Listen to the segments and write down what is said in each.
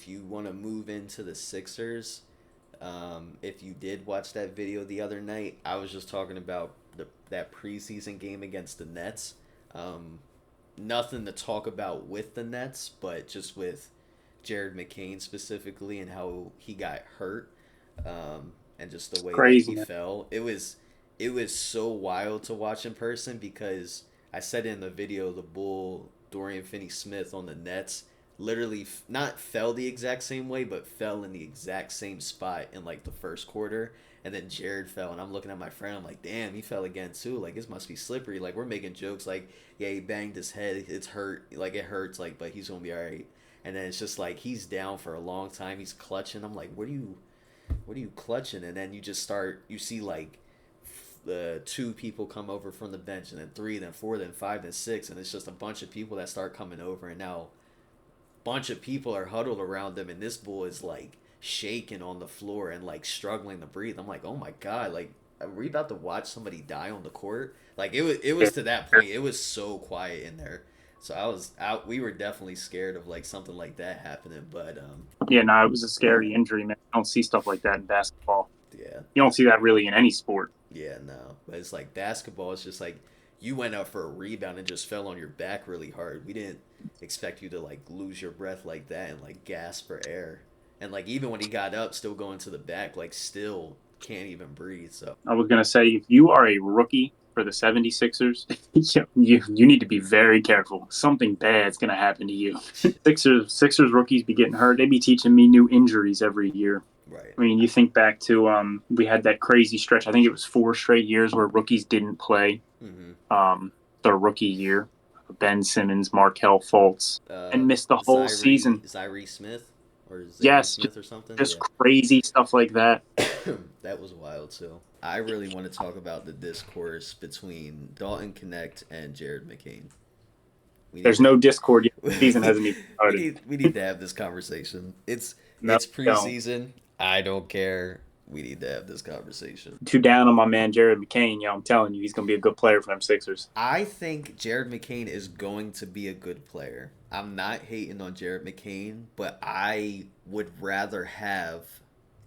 if you want to move into the Sixers, if you did watch that video the other night, I was just talking about that preseason game against the Nets. Um, Nothing to talk about with the Nets, but just with Jared McCain specifically and how he got hurt, and just the way that Crazy, he man. fell. It was so wild to watch in person because I said in the video the Bull Dorian Finney-Smith on the Nets literally not fell the exact same way, but fell in the exact same spot in like the first quarter. And then Jared fell, and I'm looking at my friend. I'm like, "Damn, he fell again too. Like this must be slippery." Like we're making jokes, like, "Yeah, he banged his head. It's hurt. Like it hurts. Like, but he's gonna be all right." And then it's just like he's down for a long time. He's clutching. I'm like, what are you clutching? And then you just start. You see like the two people come over from the bench, and then three, then four, then five, then six, and it's just a bunch of people that start coming over, and now bunch of people are huddled around them, and this bull is like shaking on the floor and like struggling to breathe. I'm like, oh my god, like are we about to watch somebody die on the court? Like it was to that point. It was so quiet in there. So I was out. We were definitely scared of like something like that happening. But Yeah, no, it was a scary injury, man. You don't see stuff like that in basketball. yeah, You don't see that really in any sport. yeah, no. But it's like basketball. It's just like you went up for a rebound and just fell on your back really hard. We didn't expect you to like lose your breath like that and like gasp for air. And like even when he got up, still going to the back, like still can't even breathe. So I was going to say, if you are a rookie for the 76ers, you need to be very careful. Something bad's going to happen to you. Sixers rookies be getting hurt. They be teaching me new injuries every year. right. I mean, you think back to we had that crazy stretch. I think it was 4 straight years where rookies didn't play Mm-hmm. um, their rookie year. Ben Simmons, Markel Fultz, Uh, and missed the whole season. Zyrie Smith or Zary Yes, Smith or something. just Yeah, crazy stuff like that. that was wild too. I really want to talk about the discourse between Dalton Connect and Jared McCain. We need There's to no Discord yet. The season we hasn't even started. need to have this conversation. It's No, it's don't. preseason. I don't care. We need to have this conversation. Too down on my man Jared McCain. Yo, I'm telling you, he's gonna be a good player for them Sixers. I think Jared McCain is going to be a good player. I'm not hating on Jared McCain, but I would rather have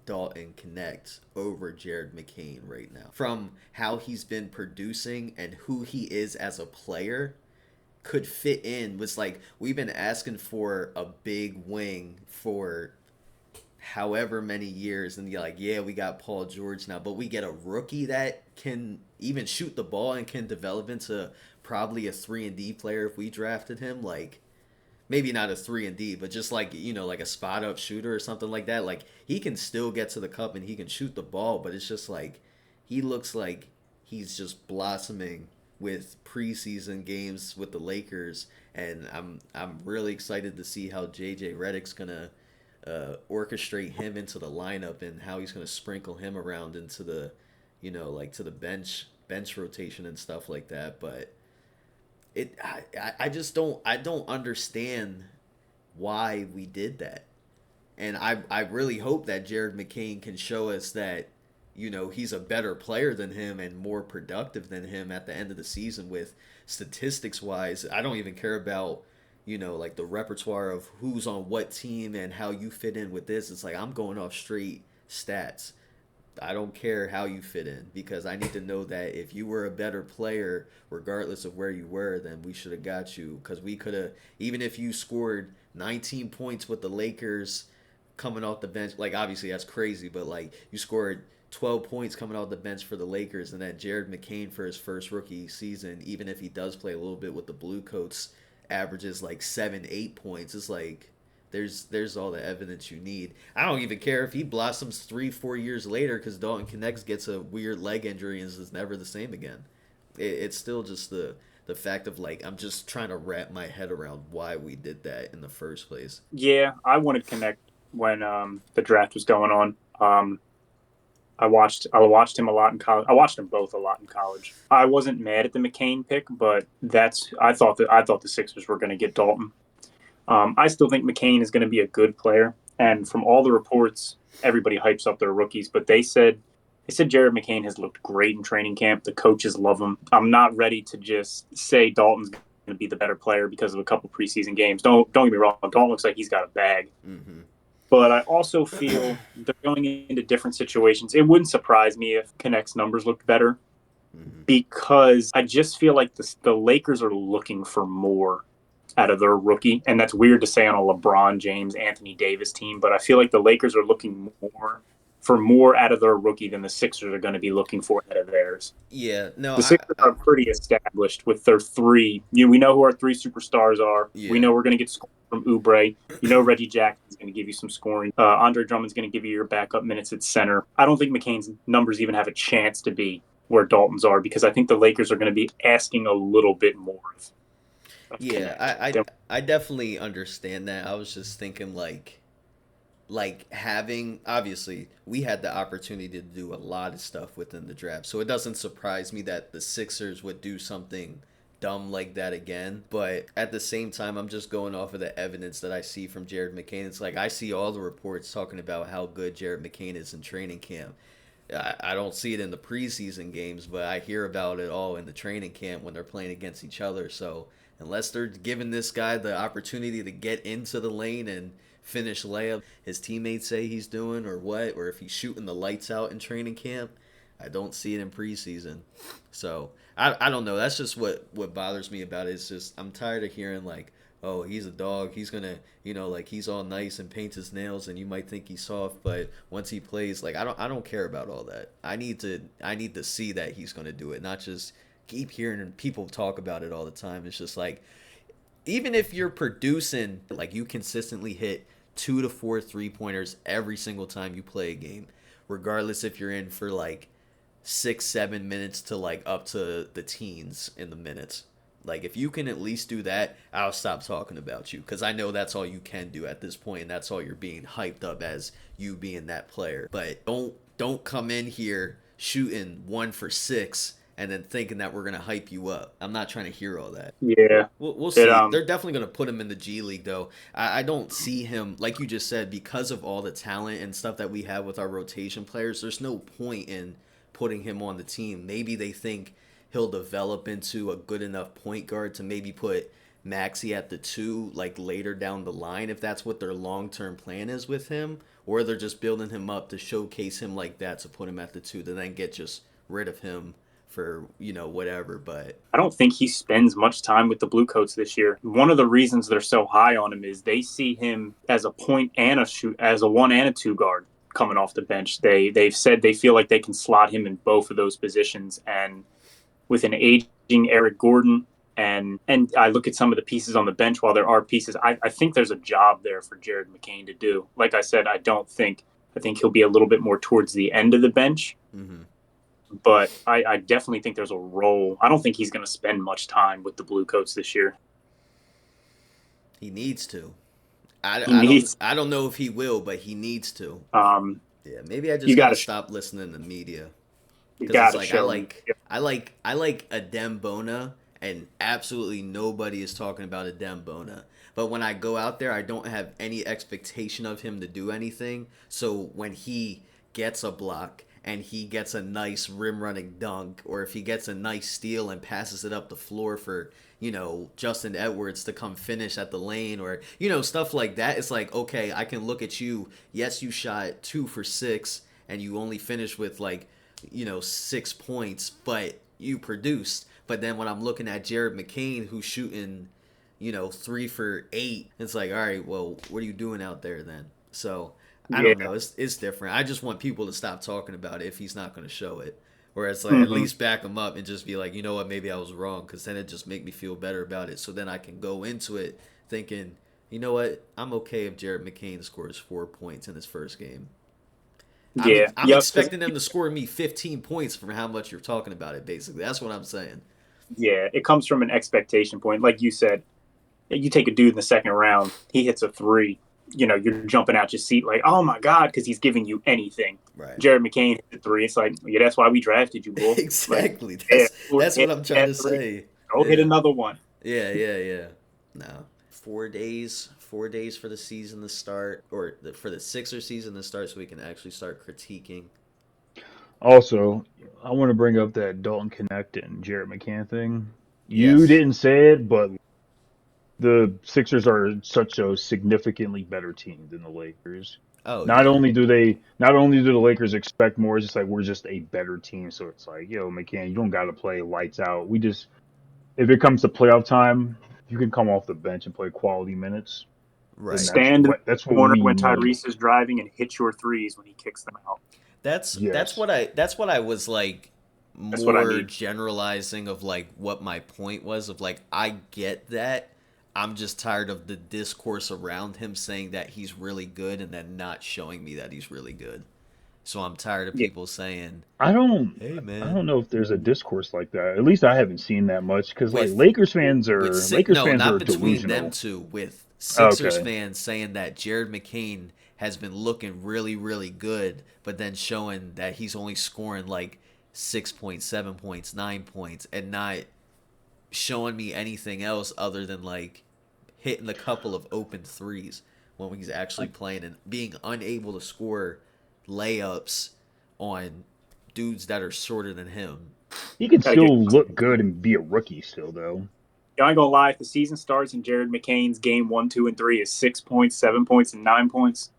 Dalton Connect over Jared McCain right now. From how he's been producing and who he is as a player, could fit in was like we've been asking for a big wing for however many years, and you're like, yeah, we got Paul George now, but we get a rookie that can even shoot the ball and can develop into probably a 3-and-D player if we drafted him. Like maybe not a 3-and-D, but just like like a spot up shooter or something like that. Like he can still get to the cup and he can shoot the ball, but it's just like he looks like he's just blossoming with preseason games with the Lakers, and I'm really excited to see how JJ Redick's gonna orchestrate him into the lineup and how he's going to sprinkle him around into the, like to the bench rotation and stuff like that. But I just don't understand why we did that, and I really hope that Jared McCain can show us that he's a better player than him and more productive than him at the end of the season with statistics wise. I don't even care about like the repertoire of who's on what team and how you fit in with this. It's like I'm going off straight stats. I don't care how you fit in because I need to know that if you were a better player, regardless of where you were, then we should have got you. Because we could have, even if you scored 19 points with the Lakers coming off the bench, like obviously that's crazy, but like you scored 12 points coming off the bench for the Lakers, and then Jared McCain for his first rookie season, even if he does play a little bit with the Blue Coats, averages like 7, 8 points. It's like there's all the evidence you need. I don't even care if he blossoms 3, 4 years later because Dalton Connects gets a weird leg injury and is never the same again. It's still just the fact of like I'm just trying to wrap my head around why we did that in the first place. Yeah, I wanted Connect when the draft was going on. I watched him a lot in college. I watched them both a lot in college. I wasn't mad at the McCain pick, but I thought the Sixers were going to get Dalton. I still think McCain is going to be a good player, and from all the reports, everybody hypes up their rookies, but they said Jared McCain has looked great in training camp. The coaches love him. I'm not ready to just say Dalton's going to be the better player because of a couple preseason games. Don't get me wrong. Dalton looks like he's got a bag. Mm-hmm. But I also feel they're going into different situations. It wouldn't surprise me if Connect's numbers looked better Hmm. because I just feel like the Lakers are looking for more out of their rookie. And that's weird to say on a LeBron James, Anthony Davis team, but I feel like the Lakers are looking more out of their rookie than the Sixers are going to be looking for out of theirs. Yeah, no, The Sixers are pretty established with their three. We know who our three superstars are. We yeah, know we're going to get scoring from Oubre. Reggie Jackson's going to give you some scoring. Andre Drummond's going to give you your backup minutes at center. I don't think McCain's numbers even have a chance to be where Dalton's are because I think the Lakers are going to be asking a little bit more of yeah. Connect. Than, I definitely understand that. I was just thinking like having obviously we had the opportunity to do a lot of stuff within the draft, so it doesn't surprise me that the Sixers would do something dumb like that again. But at the same time, I'm just going off of the evidence that I see from Jared McCain. It's like I see all the reports talking about how good Jared McCain is in training camp. I don't see it in the preseason games, but I hear about it all in the training camp when they're playing against each other. So unless they're giving this guy the opportunity to get into the lane and finish layup his teammates say he's doing, or what, or if he's shooting the lights out in training camp, I don't see it in preseason. So I don't know. That's just what bothers me about it. It's just I'm tired of hearing like, oh, he's a dog. He's gonna, like he's all nice and paints his nails, and you might think he's soft, but once he plays, like I don't care about all that. I need to see that he's gonna do it, not just keep hearing people talk about it all the time. It's just like even if you're producing, like you consistently hit 2 to 4 3 pointers every single time you play a game, regardless if you're in for like 6 7 minutes to like up to the teens in the minutes. Like if you can at least do that, I'll stop talking about you because I know that's all you can do at this point, and that's all you're being hyped up as you being that player. But don't come in here shooting 1 for 6 and then thinking that we're gonna hype you up. I'm not trying to hear all that. yeah, We'll it see. They're definitely going to put him in the G League, though. I don't see him, like you just said, because of all the talent and stuff that we have with our rotation players, there's no point in putting him on the team. Maybe they think he'll develop into a good enough point guard to maybe put Maxi at the 2, like later down the line, if that's what their long term plan is with him. Or they're just building him up to showcase him like that to put him at the 2 to then get just rid of him for, whatever. But I don't think he spends much time with the Bluecoats this year. One of the reasons they're so high on him is they see him as a point and a shoot, as a 1 and a 2 guard coming off the bench. They've said they feel like they can slot him in both of those positions, and with an aging Eric Gordon. And I look at some of the pieces on the bench. While there are pieces, I think there's a job there for Jared McCain to do. Like I said, I think he'll be a little bit more towards the end of the bench, mm-hmm. but I definitely think there's a role. I don't think he's going to spend much time with the Bluecoats this year. He needs to. He I don't needs. I don't know if he will, but he needs to. Um, Yeah, maybe I you just got gotta to stop listening to media you because got it's to like show him. I like Adem Bona, and absolutely nobody is talking about Adem Bona. But when I go out there, I don't have any expectation of him to do anything. So when he gets a block and he gets a nice rim running dunk, or if he gets a nice steal and passes it up the floor for, Justin Edwards to come finish at the lane, or, stuff like that, it's like, okay, I can look at you. Yes, you shot 2 for 6 and you only finished with like, 6 points, but you produced. But then when I'm looking at Jared McCain, who's shooting, 3 for 8, it's like, all right, well, what are you doing out there then? So I don't Yeah. know. It's different. I just want people to stop talking about it if he's not going to show it. Or it's like at Mm-hmm. least back him up and just be like, you know what, maybe I was wrong, because then it just make me feel better about it. So then I can go into it thinking, you know what, I'm okay if Jared McCain scores 4 points in his first game. Yeah. I'm Yep. Because expecting them to score me 15 points from how much you're talking about it. Basically, that's what I'm saying. yeah, it comes from an expectation point. Like you said, you take a dude in the second round, he hits a three. You're jumping out your seat like, oh my god, because he's giving you anything. Right. Jared McCain hit the three. It's like, yeah, that's why we drafted you, bull. Like, Exactly. yeah, That's what hit I'm trying that to three. say. Go hit Yeah. another one. Yeah. No. 4 days. 4 days for the season to start, or for the Sixer season to start, so we can actually start critiquing. Also, I want to bring up that Dalton Connect and Jarrett McCann thing. You Yes. didn't say it, but the Sixers are such a significantly better team than the Lakers. Oh Not yeah, only do they, not only do the Lakers expect more, it's just like we're just a better team. So it's like, yo, McCann, you don't got to play lights out. We just, if it comes to playoff time, you can come off the bench and play quality minutes. Then right. Stand in that's the what corner we when need. Tyrese is driving and hit your threes when he kicks them out. That's Yes. what I was like That's what I more need. generalizing of like what my point was of like I get that. I'm just tired of the discourse around him saying that he's really good and then not showing me that he's really good. So I'm tired of Yeah. people saying, I don't, "Hey I man, don't know if there's a discourse like that. At least I haven't seen that much because like with Lakers No, fans not are between them delusional. two, with Sixers Okay. fans saying that Jared McCain has been looking really really good, but then showing that he's only scoring like 6 points, 7 points, 9 points, and not showing me anything else other than like hitting a couple of open threes when he's actually playing and being unable to score layups on dudes that are shorter than him." He can Gotta get. still look good and be a rookie still though. I ain't gonna lie. If the season starts and Jared McCain's game 1, 2, and 3 is 6 points, 7 points, and 9 points,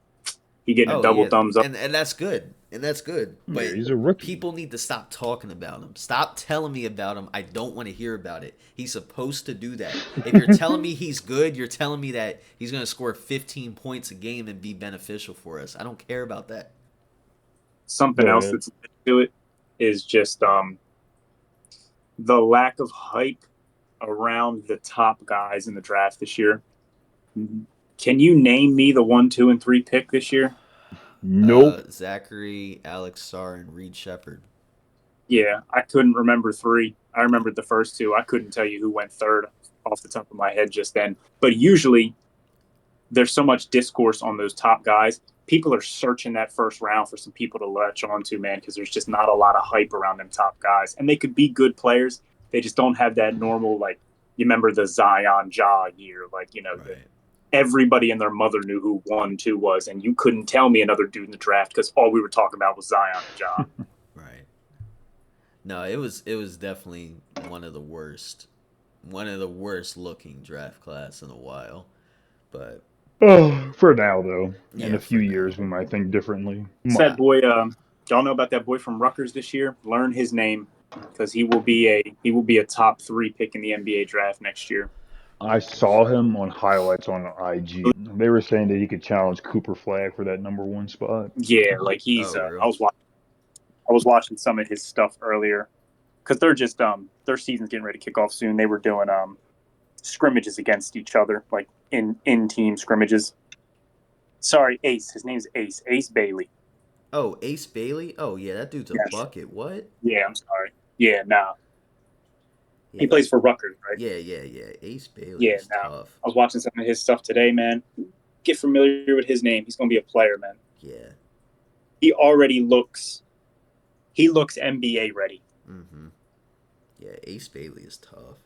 he getting a Oh double yeah, thumbs up. and that's good, and that's good. Yeah, But he's a rookie. people need to stop talking about him. Stop telling me about him. I don't want to hear about it. He's supposed to do that. If you're telling me he's good, you're telling me that he's going to score 15 points a game and be beneficial for us. I don't care about that. Something Go else ahead. that's to it is just the lack of hype around the top guys in the draft this year. Can you name me the 1, 2, and 3 pick this year? Nope. Zachary, Alex Sarr, and Reed Shepard. Yeah, I couldn't remember 3. I remembered the first 2. I couldn't tell you who went third off the top of my head just then. But usually there's so much discourse on those top guys. People are searching that first round for some people to latch onto, man, because there's just not a lot of hype around them top guys. And they could be good players. They just don't have that normal, like, you remember the Zion Ja year, like, Right. everybody and their mother knew who 1, 2 was, and you couldn't tell me another dude in the draft because all we were talking about was Zion and Ja. Right. No, it was definitely one of the worst looking draft class in a while. But Oh, for now though. In yeah, a few for now. years we might think differently. That Nah. boy, y'all know about that boy from Rutgers this year? Learn his name because he will be a top 3 pick in the NBA draft next year. I saw him on highlights on IG. They were saying that he could challenge Cooper Flag for that number one spot. Yeah, like he's. Oh, I real? was watching. I was watching some of his stuff earlier because they're just their season's getting ready to kick off soon. They were doing scrimmages against each other, like in team scrimmages. Sorry, Ace. His name's Ace. Ace Bailey. Oh, Ace Bailey? Oh, yeah, that dude's a Yes. bucket. What? Yeah, I'm sorry. Yeah, nah. He Yeah. plays for Rutgers, right? Yeah. Ace Bailey Yeah, is nah. tough. I was watching some of his stuff today, man. Get familiar with his name. He's gonna be a player, man. Yeah. He already looks. He looks NBA ready. Mm-hmm. Yeah, Ace Bailey is tough.